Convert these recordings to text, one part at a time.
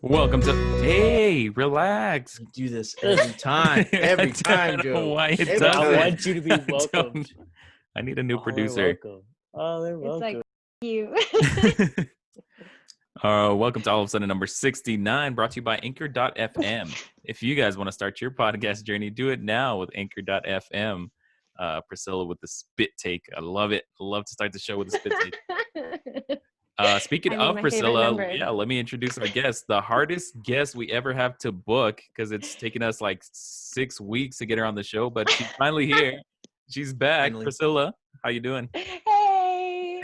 Welcome to. Hey, relax. You do this every time. Every time, Joe. Why it Every does time. it. I want you to be welcomed. I need a new They're producer. welcome. Oh, they're It's welcome. like you. Welcome to All of a Sudden number 69, brought to you by Anchor.fm. If you guys want to start your podcast journey, do it now with Anchor.fm. Priscilla with the spit take. I love it. I love to start the show with a spit take. Speaking of Priscilla, let me introduce our guest. The hardest guest we ever have to book, because it's taken us like 6 weeks to get her on the show, but she's finally here. She's back. Finally. Priscilla, how you doing? Hey,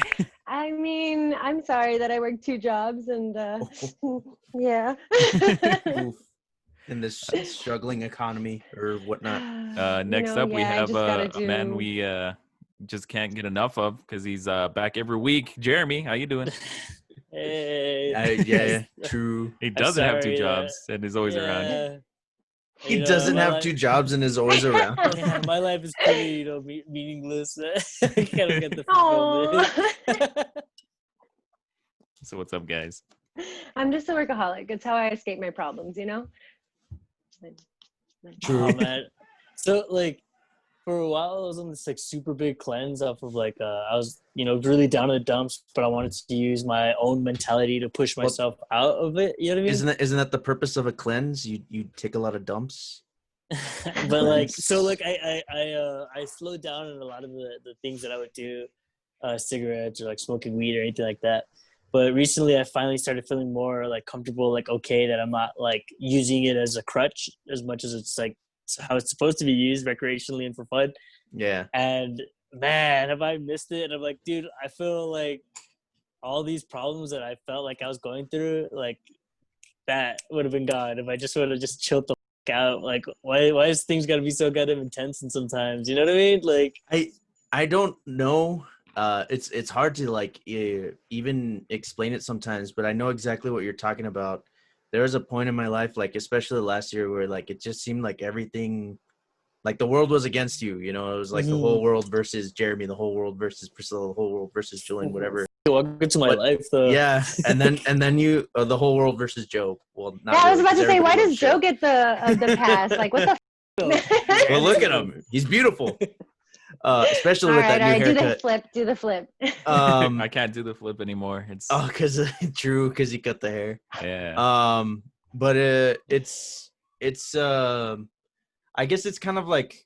I mean, I'm sorry that I work 2 jobs and yeah. Oof. In this struggling economy or whatnot. Next up, we have a man we just can't get enough of because he's back every week. Jeremy, how you doing? Hey. Yeah, true. He doesn't have 2 jobs and is always around. He doesn't have 2 jobs and is always around. Yeah, my life is pretty, meaningless. I can't get the fulfillment. So what's up, guys? I'm just a workaholic. It's how I escape my problems, you know? True. Oh, man. So, like, for a while, I was on this, like, super big cleanse off of, like, I was, really down in the dumps, but I wanted to use my own mentality to push myself out of it. You know what I mean? Isn't that the purpose of a cleanse? You take a lot of dumps. But, like, so, like, I slowed down in a lot of the things that I would do, cigarettes or, like, smoking weed or anything like that. But recently, I finally started feeling more, like, comfortable, like, okay, that I'm not, like, using it as a crutch as much as it's, like, how it's supposed to be used recreationally and for fun. Yeah. And, man, have I missed it? And I'm like, dude, I feel like all these problems that I felt like I was going through, like, that would have been gone if I just would have just chilled the fuck out. Like, why is things got to be so goddamn intense and sometimes? You know what I mean? Like, I don't know. It's hard to like even explain it sometimes, but I know exactly what you're talking about. There was a point in my life, like especially last year, where like it just seemed like everything, like the world was against you. You know, it was like the whole world versus Jeremy, the whole world versus Priscilla, the whole world versus Julian, whatever. Welcome to my life, though. Yeah, and then you, the whole world versus Joe. Well, not. Yeah, really, I was about to say, why does Joe Joe get the pass? Like, what the? Well, look at him. He's beautiful. Especially All with right, that new haircut. Do the flip. I can't do the flip anymore. It's because he cut the hair. Yeah. But it's I guess it's kind of like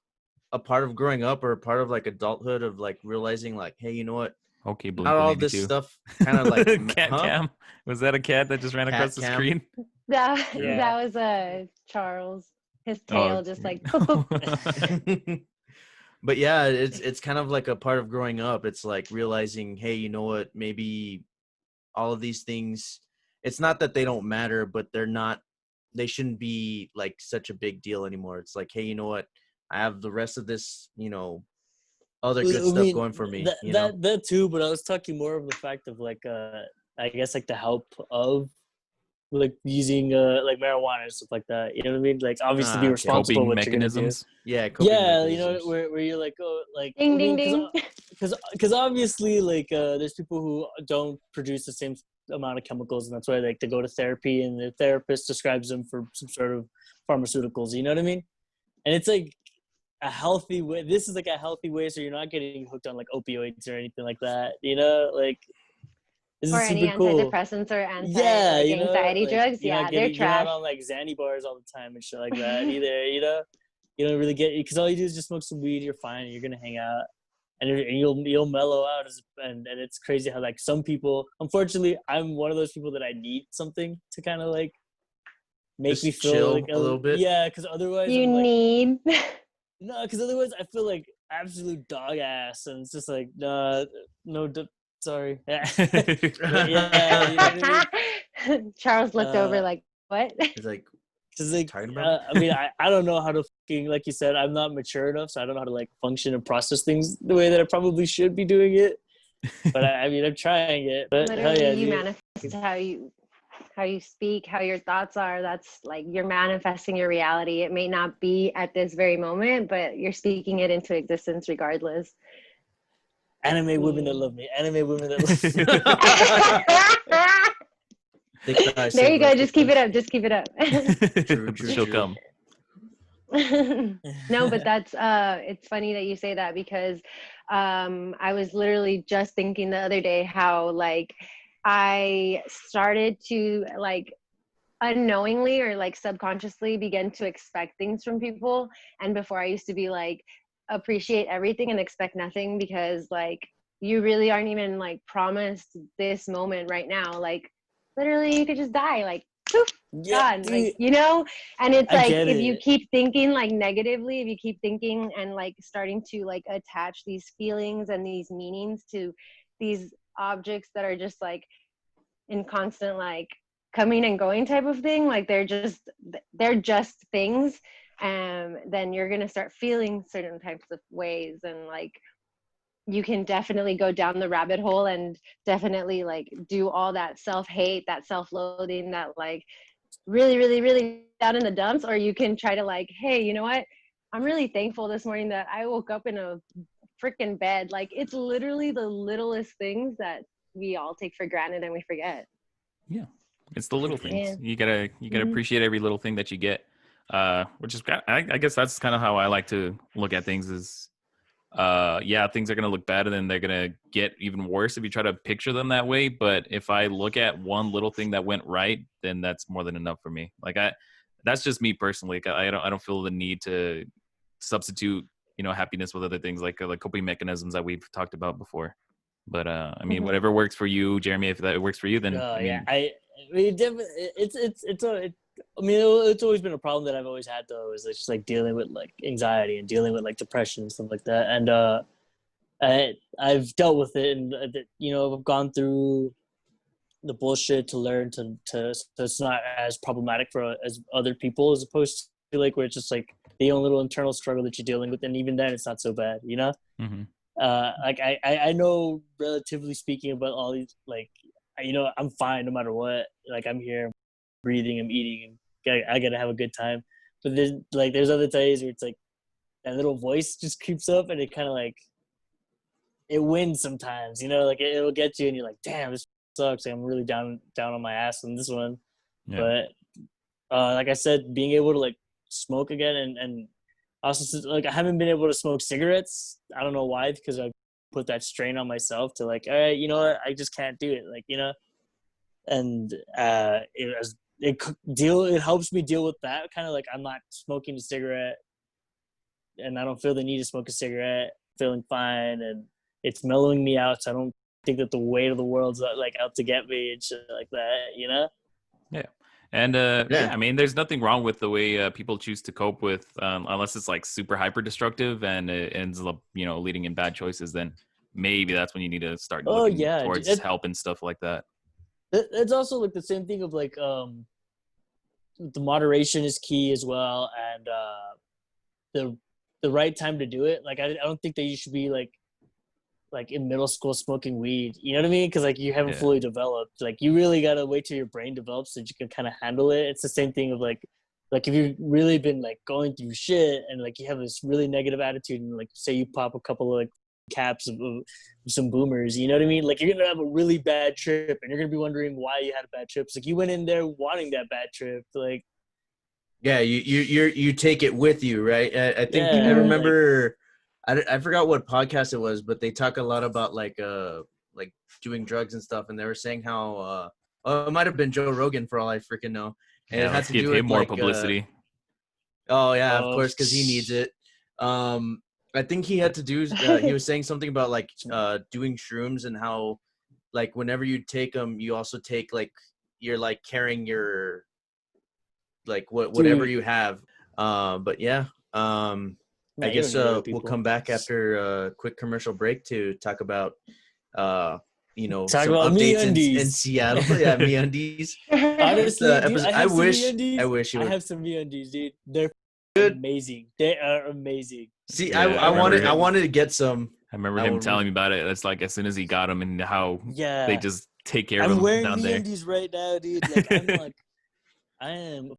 a part of growing up or a part of like adulthood of like realizing like, hey, you know what? Okay, not all this stuff kind of like cat cam. Was that a cat that just ran across the screen? That Yeah. was Charles. His tail just like. But yeah, it's kind of like a part of growing up. It's like realizing, hey, you know what? Maybe all of these things, it's not that they don't matter, but they shouldn't be like such a big deal anymore. It's like, hey, you know what? I have the rest of this, other good stuff going for me. That too, but I was talking more of the fact of like, I guess like the help of like using like marijuana and stuff like that. You know what I mean? Like obviously be responsible with mechanisms. Yeah, you know, where you're like, oh, like Ding ding ding. Because obviously like there's people who don't produce the same amount of chemicals, and that's why like they go to therapy, and the therapist describes them for some sort of pharmaceuticals. You know what I mean? And it's like a healthy way. This is like a healthy way, so you're not getting hooked on like opioids or anything like that. You know, like. This or is any super cool. antidepressants or anxiety drugs. They're trash. You're not on like Xanny bars all the time and shit like that either. You know, you don't really get, because all you do is just smoke some weed. You're fine. You're gonna hang out, and you'll mellow out. And it's crazy how like some people. Unfortunately, I'm one of those people that I need something to kind of like make just me feel chill like a little bit. Yeah, because otherwise you need. No, because otherwise I feel like absolute dog ass, and it's just like no. Sorry. Yeah, you know what I mean? Charles looked over like, what? He's like, because like, talking about I mean, I don't know how to fucking, like you said, I'm not mature enough, so I don't know how to like function and process things the way that I probably should be doing it. But I mean, I'm trying it. But Literally, hell yeah, you dude. manifest how you speak, how your thoughts are. That's like you're manifesting your reality. It may not be at this very moment, but you're speaking it into existence regardless. Anime women that love me. Anime women that love me. Thick thighs There save you go. lives, Just thick keep it thighs. up. Just keep it up. She'll true. come. No, but that's it's funny that you say that because I was literally just thinking the other day how like I started to like unknowingly or like subconsciously begin to expect things from people, and before I used to be like appreciate everything and expect nothing because like you really aren't even like promised this moment right now, like literally you could just die like poof, Yeah, gone, dude, like you know. And it's I like get if you it. keep thinking like negatively, if you keep thinking and like starting to like attach these feelings and these meanings to these objects that are just like in constant like coming and going type of thing, like they're just things, then you're gonna start feeling certain types of ways, and like you can definitely go down the rabbit hole and definitely like do all that self-hate, that self-loathing, that like really really really down in the dumps. Or you can try to like, hey, you know what, I'm really thankful this morning that I woke up in a freaking bed. Like it's literally the littlest things that we all take for granted and we forget. Yeah, it's the little things. Yeah. You gotta Mhm. appreciate every little thing that you get. Which is I guess that's kind of how I like to look at things. Is yeah, things are gonna look bad and then they're gonna get even worse if you try to picture them that way. But if I look at one little thing that went right, then that's more than enough for me. Like that's just me personally. I don't feel the need to substitute happiness with other things like coping mechanisms that we've talked about before. But I mean, Mhm. whatever works for you, Jeremy. If that works for you, then I Yeah, mean, I mean, I mean, it's always been a problem that I've always had though, is just like dealing with like anxiety and dealing with like depression and stuff like that. And I've dealt with it, and I've gone through the bullshit to learn to so it's not as problematic for as other people, as opposed to like where it's just like the own little internal struggle that you're dealing with, and even then it's not so bad, you know. mhm. Like I know, relatively speaking, about all these, like, I'm fine no matter what. Like I'm here, I'm breathing, I'm eating, and I gotta have a good time. But there's other days where it's like that little voice just creeps up, and it kind of like it wins sometimes, like it'll get you, and you're like, damn, this sucks. Like, I'm really down on my ass on this one. Yeah. But like I said, being able to like smoke again, and also like I haven't been able to smoke cigarettes. I don't know why, because I put that strain on myself to like, all right, you know what, I just can't do it, like, and it helps me deal with that kind of like I'm not smoking a cigarette, and I don't feel the need to smoke a cigarette, feeling fine, and it's mellowing me out, so I don't think that the weight of the world's like out to get me and shit like that. Yeah. And Yeah. I mean, there's nothing wrong with the way people choose to cope with, unless it's like super hyper destructive and it ends up, leading in bad choices. Then maybe that's when you need to start Oh looking yeah, towards help and stuff like that. it's also like the same thing of like the moderation is key as well, and the right time to do it. Like I don't think that you should be like in middle school smoking weed, you know what I mean? Because like you haven't Yeah. fully developed. Like you really gotta wait till your brain develops so that you can kind of handle it. It's the same thing of like if you've really been like going through shit and like you have this really negative attitude, and like say you pop a couple of like caps of some boomers, you know what I mean? Like you're gonna have a really bad trip, and you're gonna be wondering why you had a bad trip. It's like you went in there wanting that bad trip, like Yeah, you take it with you, right? I think I yeah, Mhm. like remember, I forgot what podcast it was, but they talk a lot about like doing drugs and stuff, and they were saying how oh, it might have been Joe Rogan for all I freaking know, and it Yeah. had Let's to give do him with more like publicity. oh yeah, of oh course, because he needs it. I think he had to do. He was saying something about like doing shrooms and how like whenever you take them, you also take like you're like carrying your like whatever dude, you have. But yeah, I man, you don't guess need other we'll people. come back after a quick commercial break to talk about uh Talk some about me updates in undies. Seattle. Yeah, me undies. This Honestly, dude, episode, I have some I MeUndies. wish it I would have some MeUndies, dude. They're good. amazing. They are amazing. See, Yeah. I remember I him. recommend. wanted to get some. I remember I him would. telling me about it. That's like as soon as he got him and how they Yeah, just take care of I'm him wearing down there. MeUndies right now, dude. Like I am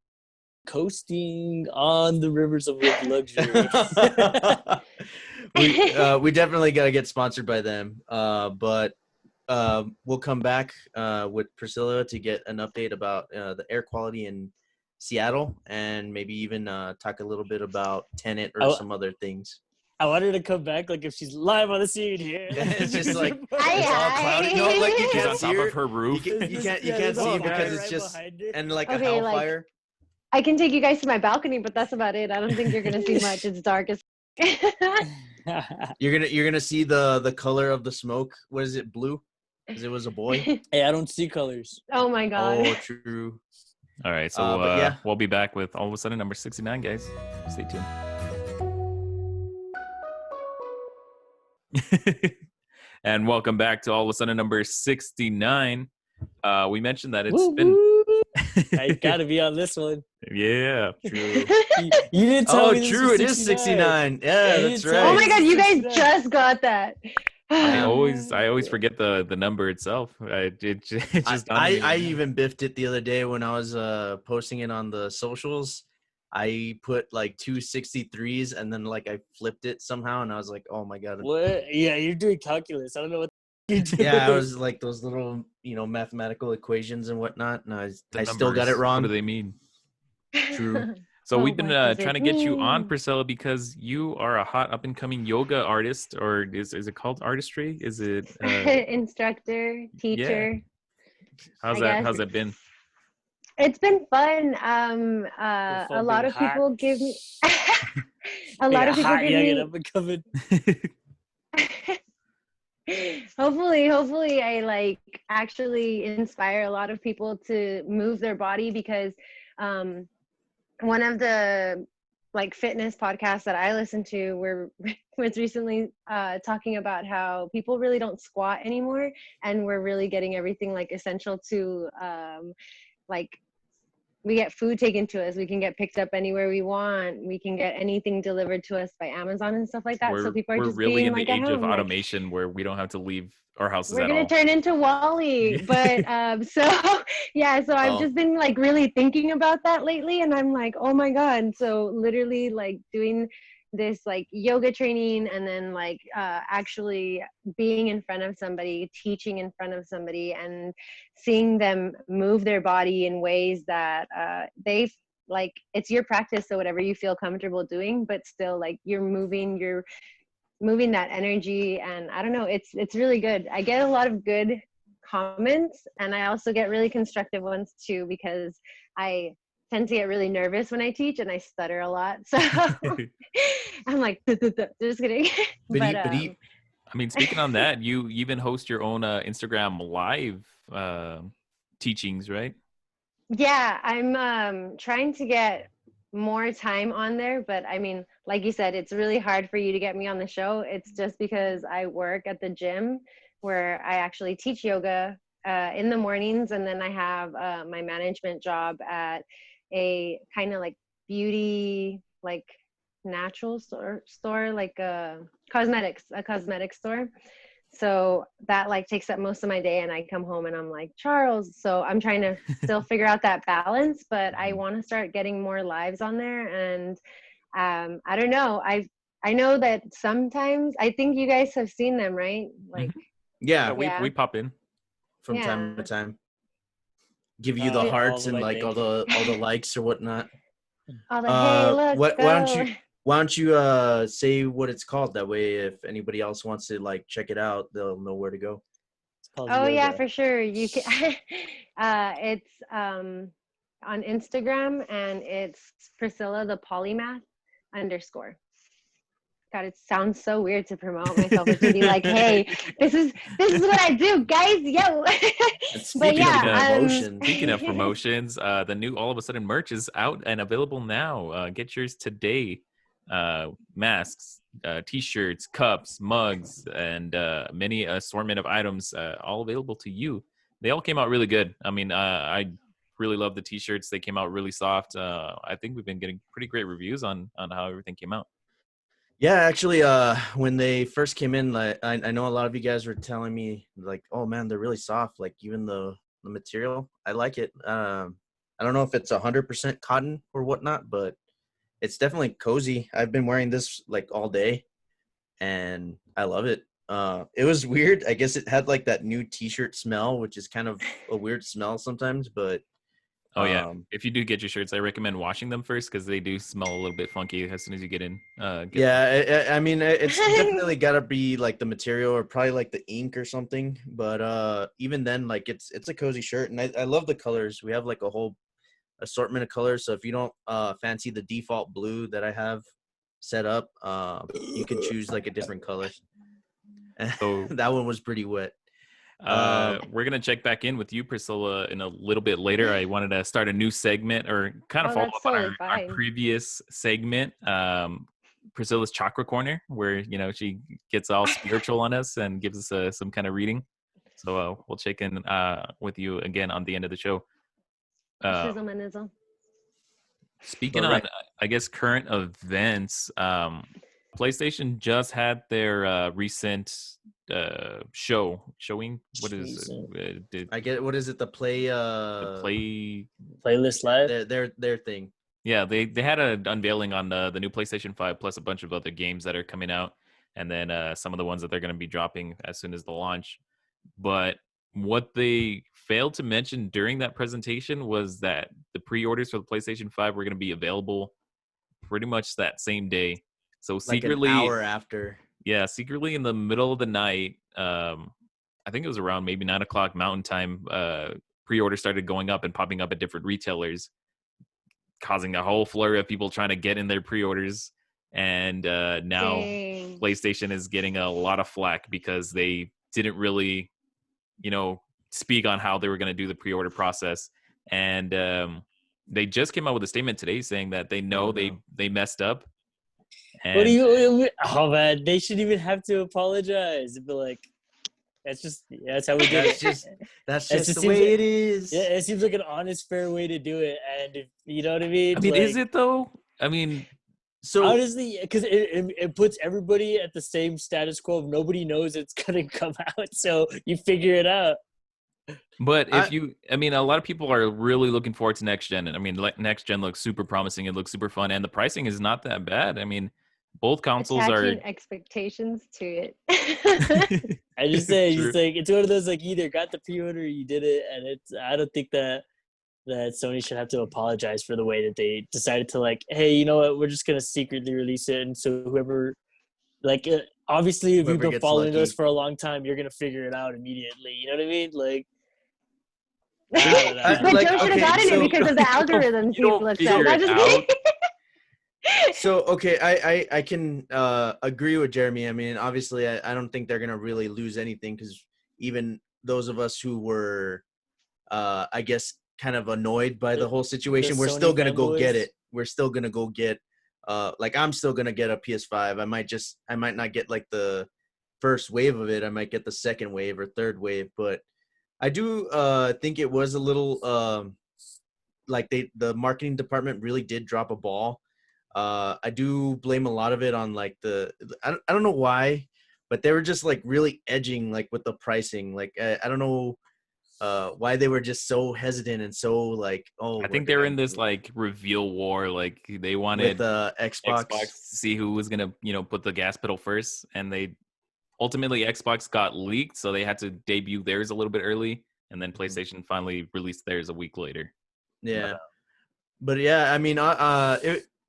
coasting on the rivers of luxury. We definitely gotta get sponsored by them. But we'll come back with Priscilla to get an update about the air quality in Seattle, and maybe even talk a little bit about Tenet or some other things. I want her to come back like if she's live on the scene here. It's just like Aye, it's all cloudy. No, like you She's can't on see top her. of her roof. You can't see it because it's just and like a Okay, like- hellfire. I can take you guys to my balcony, but that's about it. I don't think you're gonna see much. It's dark as. You're gonna see the color of the smoke. What is it? Blue? Because it was a boy. Hey, I don't see colors. Oh my god. Oh, true. All right, so but yeah. we'll be back with all of a sudden number 69, guys. Stay tuned. And welcome back to all of a sudden number 69. We mentioned that it's Woo, been woo. I gotta be on this one. yeah, true. You didn't tell Oh, me this true. was It is 69. Yeah, You that's didn't tell Oh right. my god, you guys 69. just got that. I always forget the number itself. It just I even biffed it the other day when I was posting it on the socials. I put like 263s and then like I flipped it somehow and I was like, oh my god. What? Yeah, you're doing calculus. I don't know what you're doing. Yeah, I was like those little, mathematical equations and whatnot, and I still got it numbers, wrong. What do they mean? True. So Well, we've been what does trying to it get you on, mean? Priscilla, because you are a hot up and coming yoga artist, or is it called artistry? Is it Instructor, teacher. how's I guess. that been? It's been fun. fun A lot being of people hot. give me. A lot of people give young me. and up and coming. hopefully I like actually inspire a lot of people to move their body, because one of the like fitness podcasts that I listen to was recently talking about how people really don't squat anymore, and we're really getting everything like essential to like we get food taken to us, we can get picked up anywhere we want, we can get anything delivered to us by Amazon and stuff like that. So people are we're just really being in like the at age of home, like, automation where we don't have to leave our houses we're at gonna all. turn into Wall-E. But so yeah, so I've just been like really thinking about that lately, and I'm like, oh my god. So literally like doing this like yoga training, and then like actually being in front of somebody, teaching in front of somebody, and seeing them move their body in ways that they like, it's your practice, so whatever you feel comfortable doing, but still like you're moving that energy. And I don't know, it's really good. I get a lot of good comments, and I also get really constructive ones too, because I tend to get really nervous when I teach and I stutter a lot. So I'm like, just kidding. But I mean, speaking on that, you even host your own Instagram live teachings, right? yeah, I'm trying to get more time on there, but I mean, like you said, it's really hard for you to get me on the show. It's just because I work at the gym where I actually teach yoga in the mornings, and then I have my management job at a kind of like beauty, like natural store, like a cosmetic store. So that like takes up most of my day, and I come home and I'm like, Charles. So I'm trying to still figure out that balance, but I want to start getting more lives on there. And I don't know, I know that sometimes, I think you guys have seen them, right? Like Yeah, we pop in from Yeah. time to time. Give you the all hearts of and my like all the likes or whatnot. all the hey, look, Why don't you say what it's called? That way, if anybody else wants to like check it out, they'll know where to go. It's called Oh yeah, yoga. for sure. You can. It's on Instagram, and it's Priscilla the Polymath _. God, it sounds so weird to promote myself, or to be like, hey, this is what I do, guys. Yo. But yeah, Speaking of promotions, the new All of a Sudden merch is out and available now. Get yours today. Masks, t-shirts, cups, mugs, and many assortment of items, all available to you. They all came out really good. I mean, I really love the t-shirts. They came out really soft. I think we've been getting pretty great reviews on how everything came out. Yeah, actually, when they first came in, like I know a lot of you guys were telling me like, oh man, they're really soft. Like even the material, I like it. I don't know if it's 100% cotton or whatnot, but it's definitely cozy. I've been wearing this like all day, and I love it. It was weird. I guess it had like that new T-shirt smell, which is kind of a weird smell sometimes. But Oh yeah, if you do get your shirts, I recommend washing them first because they do smell a little bit funky as soon as you get in. I mean, it's definitely gotta be like the material or probably like the ink or something. But even then, like it's a cozy shirt, and I love the colors. We have like a whole assortment of colors. So if you don't fancy the default blue that I have set up, you can choose like a different color. So That one was pretty wet. we're gonna check back in with you, Priscilla, in a little bit later. I wanted to start a new segment or kind of follow that's up on totally our fine. previous segment, Priscilla's Chakra Corner, where she gets all spiritual on us and gives us some kind of reading. So we'll check in with you again on the end of the show. Shizzle-manizzle. Speaking on, I guess, current events, PlayStation just had their recent showing. What is it? I get what is it? The play Playlist Live. Their thing. Yeah, they had an unveiling on the new PlayStation 5 plus a bunch of other games that are coming out, and then some of the ones that they're going to be dropping as soon as the launch. But what they failed to mention during that presentation was that the pre-orders for the PlayStation 5 were going to be available pretty much that same day. So secretly, like an hour after. Yeah, secretly in the middle of the night, I think it was around maybe 9 o'clock Mountain Time, pre-orders started going up and popping up at different retailers, causing a whole flurry of people trying to get in their pre-orders. And now PlayStation is getting a lot of flack because they didn't really, speak on how they were going to do the pre-order process. And they just came out with a statement today saying that they know they messed up. And What do you? Oh man, they shouldn't even have to apologize. But like, that's how we do it. That's just the way it is. Yeah, it seems like an honest, fair way to do it. And if, you know what I mean? I mean, is it though? I mean, so honestly, because it puts everybody at the same status quo. Nobody knows it's gonna come out, so you figure it out. But a lot of people are really looking forward to next gen. And I mean, next gen looks super promising. It looks super fun, and the pricing is not that bad. I mean, both consoles Attaching are expectations to it. I just say it's one of those like you either got the pre-order or you did it, and I don't think that Sony should have to apologize for the way that they decided to like, hey, you know what, we're just gonna secretly release it, and so whoever, like, obviously if you've been following us for a long time, you're gonna figure it out immediately. You know what I mean? Like, but Joe should have gotten it because of the algorithms he looks at. I'm just kidding. So okay, I can agree with Jeremy. I mean, obviously, I don't think they're gonna really lose anything because even those of us who were, I guess, kind of annoyed by the whole situation, we're still gonna go get it. We're still gonna go get, like I'm still gonna get a PS5. I might not get like the first wave of it. I might get the second wave or third wave, but I do think it was a little like the marketing department really did drop a ball. I do blame a lot of it on like I don't know why, but they were just like really edging like with the pricing. Like I don't know why they were just so hesitant and so like, I think they're in this like reveal war. Like they wanted with Xbox to see who was gonna put the gas pedal first, and they ultimately Xbox got leaked, so they had to debut theirs a little bit early, and then PlayStation finally released theirs a week later. Yeah, but yeah, I mean, a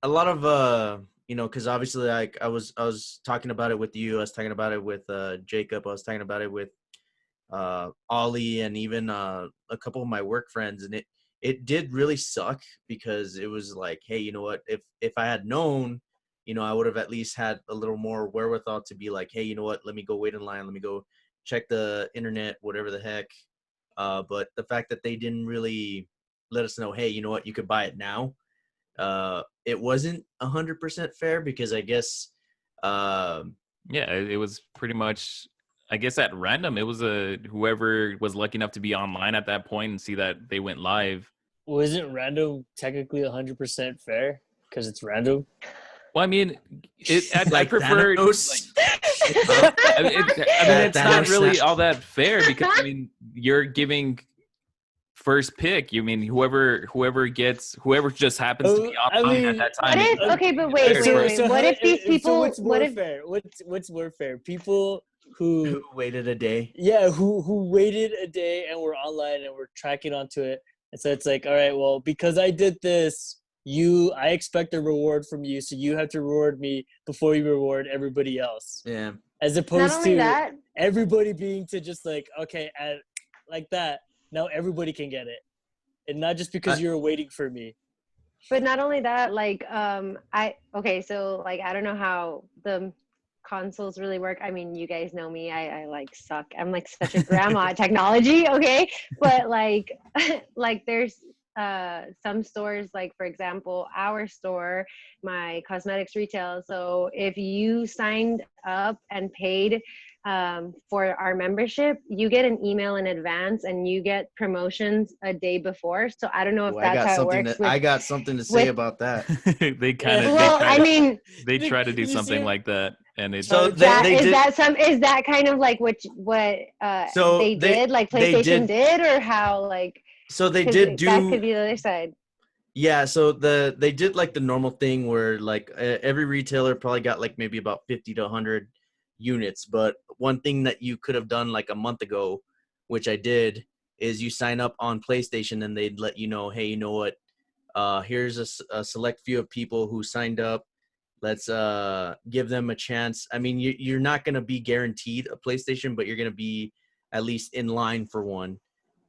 lot of because obviously like I was talking about it with you, I was talking about it with Jacob, I was talking about it with Ollie, and even a couple of my work friends, and it did really suck because it was like, hey, you know what, if I had known, I would have at least had a little more wherewithal to be like, hey, you know what, let me go wait in line, let me go check the internet, whatever the heck. But the fact that they didn't really let us know, hey, you know what, you could buy it now. It wasn't 100% fair because I guess it was pretty much, I guess, at random. It was whoever was lucky enough to be online at that point and see that they went live. Well, isn't random technically 100% fair because it's random? Well, I mean, I prefer. It's not really all that fair because I mean, you're giving first pick. You mean whoever just happens to be online at that time. But wait. What if these people? So what's more fair? What's more fair? People who waited a day. who waited a day and were online and were tracking onto it. And so it's like, all right, well, because I did this, I expect a reward from you, so you have to reward me before you reward everybody else. Yeah. As Not opposed only to that, everybody being to just like, okay, like that, now everybody can get it. And not just because you're waiting for me. but not only that, like so like I don't know how the consoles really work. I mean, you guys know me. I like suck. I'm like such a grandma at technology, okay? But like like there's some stores, like for example our store, my cosmetics retail, so if you signed up and paid for our membership, you get an email in advance and you get promotions a day before. So I don't know if that's how it works. I got something to say about that. They kind of Well, I mean, they try to do something like that, and it's So is that kind of like what So they did, like PlayStation did, or how, like, so they 'cause did do that could be the other side. Yeah, so they did like the normal thing where like every retailer probably got like maybe about 50 to 100 units, but one thing that you could have done like a month ago, which I did, is you sign up on PlayStation and they'd let you know, hey, you know what? Here's a select few of people who signed up. Let's give them a chance. I mean, you're not going to be guaranteed a PlayStation, but you're going to be at least in line for one.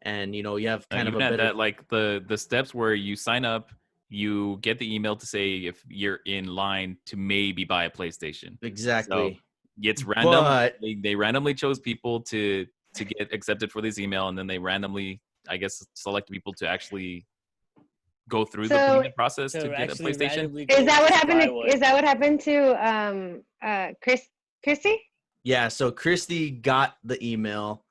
And you know, you have kind of a better that, like the steps where you sign up, you get the email to say if you're in line to maybe buy a PlayStation. Exactly. So it's random. But They randomly chose people to get accepted for this email, and then they randomly, I guess, select people to actually go through the So- payment process to get a actually PlayStation. randomly Is go that what just happened buy to one. is that what happened to Christy? yeah, so Christy got the email.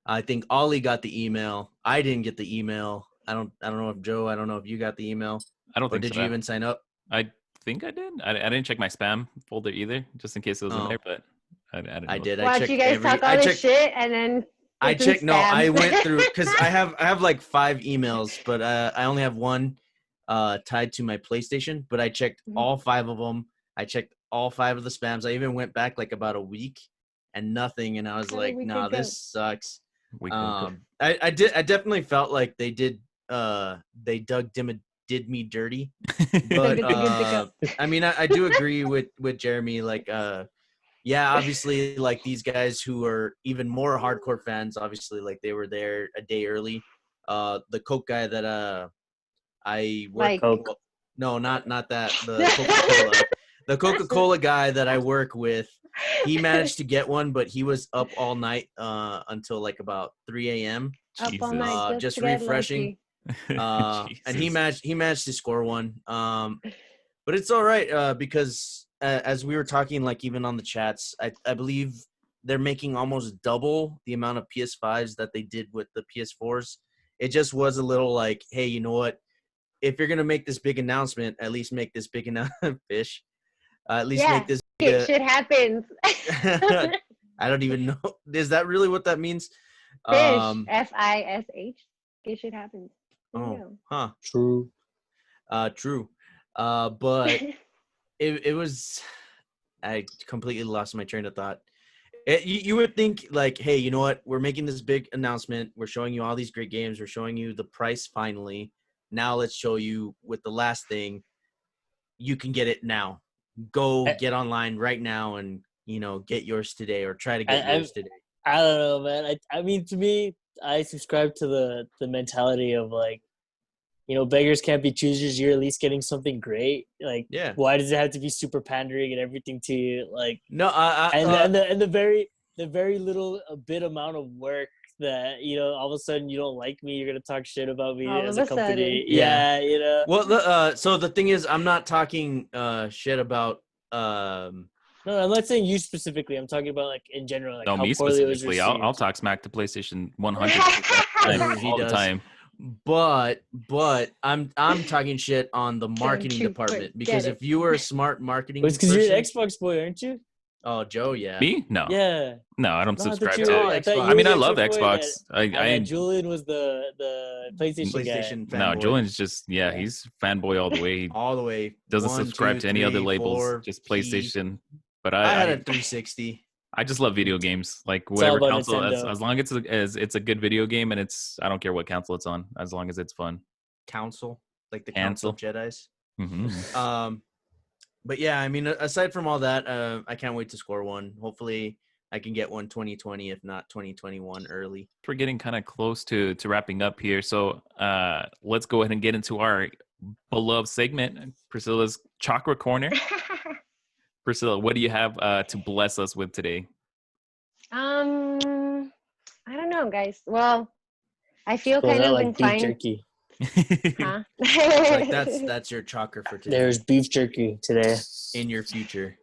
I think Ollie got the email. I didn't get the email. I don't know if Joe, I don't know if you got the email. I don't Or think did so. you even sign up? I think I did. I didn't check my spam folder either, just in case it was in Oh. there. But I didn't. I know. did. I Watch checked you guys talk all this shit and then I it's in checked. No, spam. I went through because I have like 5 emails, but I only have one tied to my PlayStation. But I checked Mhm. all 5 of them. I checked all 5 of the spams. I even went back like about a week and nothing. And I was About a like, week nah, ago. this sucks. We could- I definitely felt like they did did me dirty. But I mean, I do agree with Jeremy. Like, yeah, obviously, like these guys who are even more hardcore fans, obviously, like they were there a day early. The Coke guy that I work. Like Coke. No, not that. The Coca-Cola. The Coca-Cola guy that I work with. He managed to get one, but he was up all night until like about 3 a.m. up all night just to get refreshing. lucky. And he managed to score one. But it's all right because as we were talking, like even on the chats, I believe they're making almost double the amount of PS5s that they did with the PS4s. It just was a little like, hey, you know what? If you're gonna make this big announcement, at least make this big announcement. Fish. At least make this. Shit happens. I don't even know. Is that really what that means? Fish. FISH. Good shit happens. There you go. Huh. True. True. But it was. I completely lost my train of thought. You would think like, hey, you know what? We're making this big announcement. We're showing you all these great games. We're showing you the price finally. Now let's show you with the last thing. You can get it now. Go get online right now and, you know, get yours today or try to get yours today. I don't know, man. I mean, to me, I subscribe to the mentality of like, you know, beggars can't be choosers. You're at least getting something great. Like, Yeah. Why does it have to be super pandering and everything to you? Like, no, and the very little bit amount of work that, you know, all of a sudden you don't like me, you're gonna talk shit about me All as of a a company. sudden. Yeah, you know. Well, so the thing is, I'm not talking shit about. No, I'm not saying you specifically. I'm talking about like in general, like No, how me poorly it was specifically. received. I'll talk smack to PlayStation 100% He all the does. time. But I'm talking shit on the marketing you department forget because it? if you were a smart marketing It's because you're an person, Xbox boy, aren't you? oh Joe, yeah, Me? No. Yeah. No, I don't No, I thought subscribe you to were- it. Oh, I thought Xbox. you I mean, were I the love Xbox boy Xbox. and that Julian was the PlayStation guy. PlayStation No, fanboy. Julian's just he's fanboy all the way. He all the way. doesn't 1, subscribe 2, to any other 3, labels, 4, just P. PlayStation. But I had a I 360. I just love video games. Like It's all whatever about console, Nintendo. as long as it's a good video game, and I don't care what console it's on, as long as it's fun. Council, like the Council of Cancel. Jedi's. Mm-hmm. But yeah, I mean, aside from all that, I can't wait to score one. Hopefully, I can get one 2020, if not 2021 early. We're getting kind of close to wrapping up here, so let's go ahead and get into our beloved segment, Priscilla's Chakra Corner. Priscilla, what do you have to bless us with today? I don't know, guys. Well, I feel Goes kind out of like beef inclined. jerky. Huh? Like that's your chakra for today. There's beef jerky today. In your future.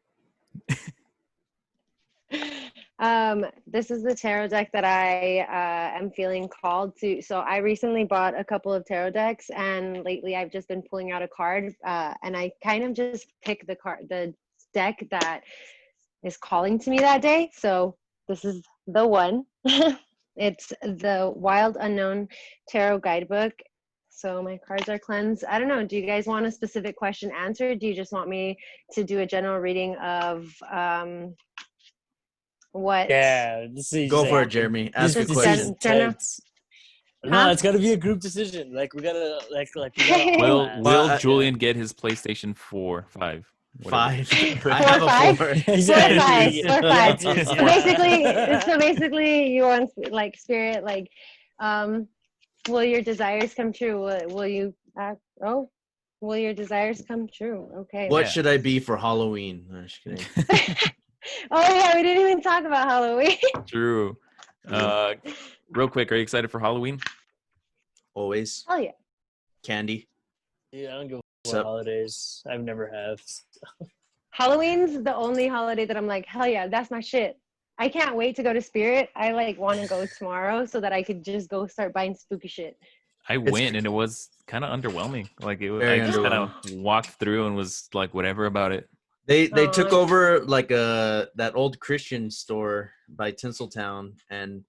This is the tarot deck that I am feeling called to. So I recently bought a couple of tarot decks, and lately I've just been pulling out a card, and I kind of just pick the deck that is calling to me that day. So this is the one. It's the Wild Unknown Tarot Guidebook. So my cards are cleansed. I don't know. Do you guys want a specific question answered? Do you just want me to do a general reading of what? Yeah, Go for it, Jeremy. Ask a question. No, it's gotta be a group decision. Like we gotta Will Julian get his PlayStation 4, 5? Whatever. 5. Four, I have a five? 4. Exactly. 4, 5. So basically, you want like spirit, like, will your desires come true? Will you? Will your desires come true? Okay. What should I be for Halloween? No, just kidding. Oh yeah, we didn't even talk about Halloween. True. Real quick, are you excited for Halloween? Always. Oh yeah. Candy. Yeah, I don't go What's for up? holidays. I've never have. Halloween's the only holiday that I'm like, hell yeah, that's my shit. I can't wait to go to Spirit. I like want to go tomorrow so that I could just go start buying spooky shit. I went and it was kind of underwhelming. Like Very I just kind underwhelming. of walked through and was like, whatever about it. They took over like that old Christian store by Tinseltown, and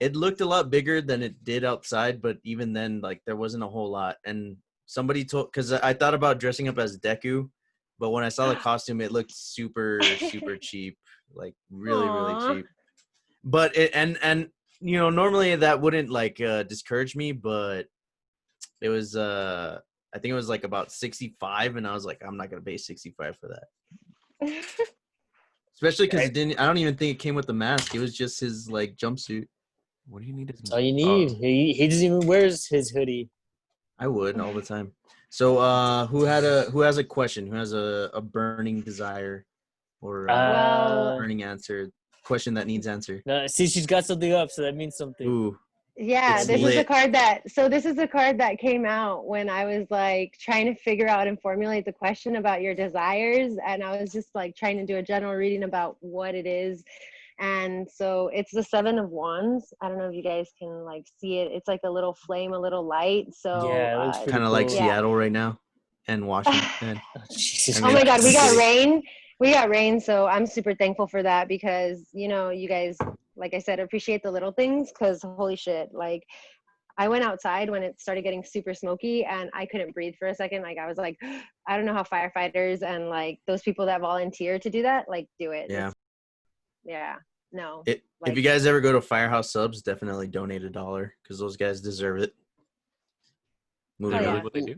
it looked a lot bigger than it did outside. But even then, like there wasn't a whole lot. And somebody told, because I thought about dressing up as Deku, but when I saw the costume, it looked super cheap, like really cheap. But and you know, normally that wouldn't like discourage me, but it was I think it was like about 65, and I was like, I'm not gonna pay 65 for that. Especially because I don't even think it came with the mask. It was just his like jumpsuit. What do you need? That's all you need. He doesn't even wears his hoodie. I would all the time. So who has a question? Who has a burning desire or burning answer? Question that needs answer. No, see, she's got something up, so that means something. Ooh. Yeah, It's this lit. is a card that came out when I was like trying to figure out and formulate the question about your desires, and I was just like trying to do a general reading about what it is. And so it's the 7 of Wands. I don't know if you guys can like see it. It's like a little flame, a little light. So Yeah, it looks pretty kind of cool. like Seattle right now and Washington. Jesus Oh my God, we got Christ. rain. We got rain, so I'm super thankful for that because, you know, you guys, like I said, appreciate the little things because holy shit, like I went outside when it started getting super smoky and I couldn't breathe for a second. Like I was like, I don't know how firefighters and like those people that volunteer to do that, like do it. Yeah. Yeah. No. If you guys ever go to Firehouse Subs, definitely donate $1 because those guys deserve it. Moving Is that on. really what they do?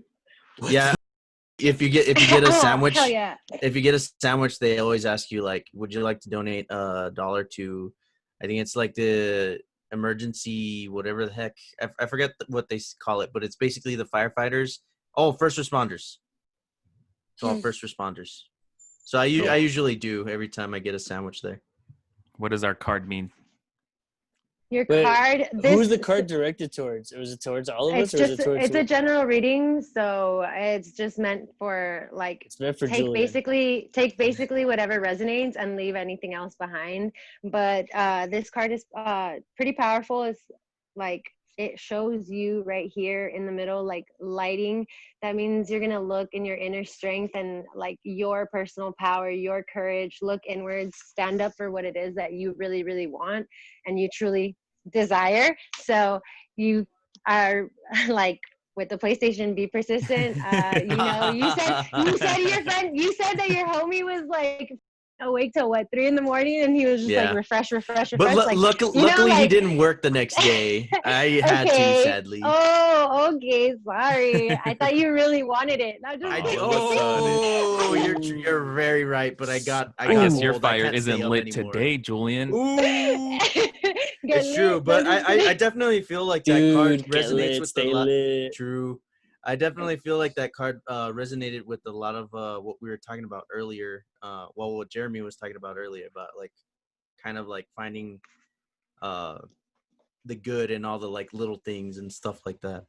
Yeah. If you get a sandwich, hell yeah. if you get a sandwich, they always ask you like, would you like to donate $1 to, I think it's like the emergency, whatever the heck. I forget what they call it, but it's basically the firefighters. Oh, first responders. So all first responders. So I usually do every time I get a sandwich there. What does our card mean? Your Wait, card. Who's the card directed towards? Was it towards all of us, or is it towards? It's a general reading, so it's just meant for like. It's meant for take Julian. basically whatever resonates and leave anything else behind. But this card is pretty powerful. It's like it shows you right here in the middle, like lighting. That means you're gonna look in your inner strength and like your personal power, your courage. Look inwards, stand up for what it is that you really, really want and you truly desire. So you are like with the PlayStation, be persistent. You know, you said your friend, you said that your homie was like awake till what, 3 in the morning, and he was just Yeah. like refresh. But Like, luckily he like, didn't work the next day. I had to, okay. sadly. Oh, okay. Sorry. I thought you really wanted it. I'm just I Oh, did. look on it. Oh, you're very right. But I got I guess your old. I fire can't isn't stay up lit anymore. today, Julian. Ooh, Get it's true. lit. But No, just I kidding. definitely feel like that card Dude, get resonates lit, with stay a lot. lit. True. I definitely feel like that card resonated with a lot of what we were talking about earlier. What Jeremy was talking about earlier about like kind of like finding the good in all the like little things and stuff like that.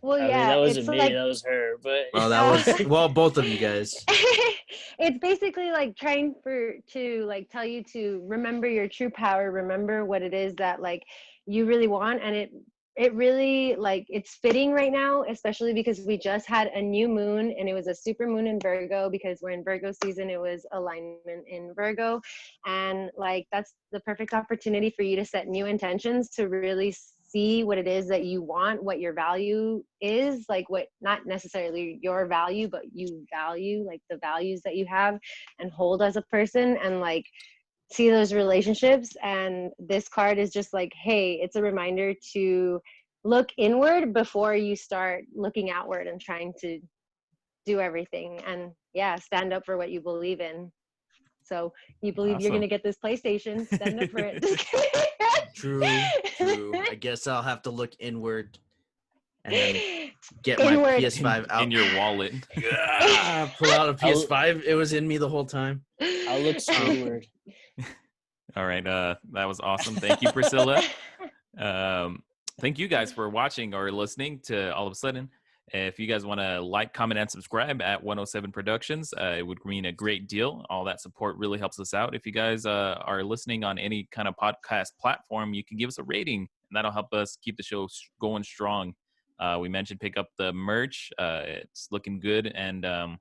Well, I mean, yeah, that it's wasn't me, like that was her. But Well, that was both of you guys. it's basically like trying to like tell you to remember your true power, remember what it is that like you really want, and it really like it's fitting right now, especially because we just had a new moon and it was a super moon in Virgo because we're in Virgo season. It was alignment in Virgo, and like that's the perfect opportunity for you to set new intentions to really see what it is that you want, what your value is, like what not necessarily your value, but you value, like the values that you have and hold as a person, and like see those relationships. And this card is just like, hey, it's a reminder to look inward before you start looking outward and trying to do everything, and yeah, stand up for what you believe in. So you believe you're Awesome. gonna get this PlayStation, stand up for it. True. I guess I'll have to look inward and then get my Inward. PS5 out. In your wallet. Pull out a PS5. It was in me the whole time. I'll look streetward. All right. That was awesome. Thank you, Priscilla. Thank you guys for watching or listening to All of a Sudden. If you guys want to like, comment, and subscribe at 107 Productions, it would mean a great deal. All that support really helps us out. If you guys are listening on any kind of podcast platform, you can give us a rating, and that'll help us keep the show going strong. We mentioned pick up the merch. It's looking good, and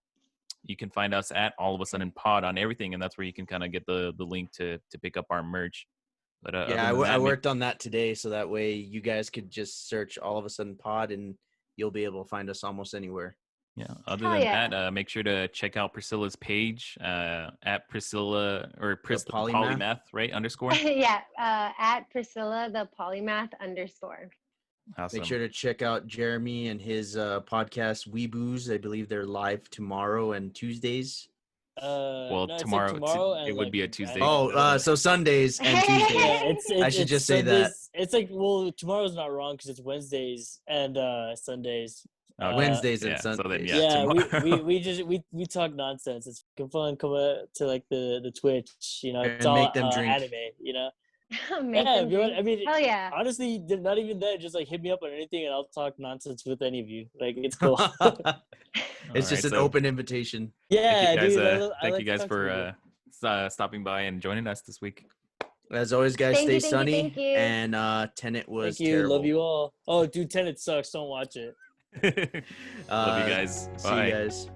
you can find us at All of a Sudden Pod on everything, and that's where you can kind of get the link to pick up our merch. But Yeah, I worked on that today, so that way you guys could just search All of a Sudden Pod, and you'll be able to find us almost anywhere. Yeah. Other Hell than yeah. that, make sure to check out Priscilla's page at Priscilla or Polymath? Polymath, right? Underscore. Yeah, at Priscilla the Polymath _. Awesome. Make sure to check out Jeremy and his podcast Weeboos. I believe they're live tomorrow and Tuesdays. Well, no, it's tomorrow, like tomorrow it and would like be a Tuesday. So Sundays and Tuesdays. yeah, I should it's just say that. Sundays. It's like, well, tomorrow's not wrong because it's Wednesdays and Sundays. Wednesdays and yeah, so Sundays. then, yeah, yeah, we just talk nonsense. It's fun. Come to like the Twitch, you know. It's And all make them drink. anime, you know. Make Yeah, them if you want, drink. I mean, Hell yeah. honestly, not even that. Just like hit me up on anything, and I'll talk nonsense with any of you. Like it's cool. It's just an open invitation. Yeah, thank you guys, dude. thank you guys for stopping by and joining us this week. As always, guys, Thank stay you, thank you, sunny. thank you. And Tenet was Thank you. terrible. Love you all. Oh, dude, Tenet sucks. Don't watch it. Love you guys. See Bye. you guys.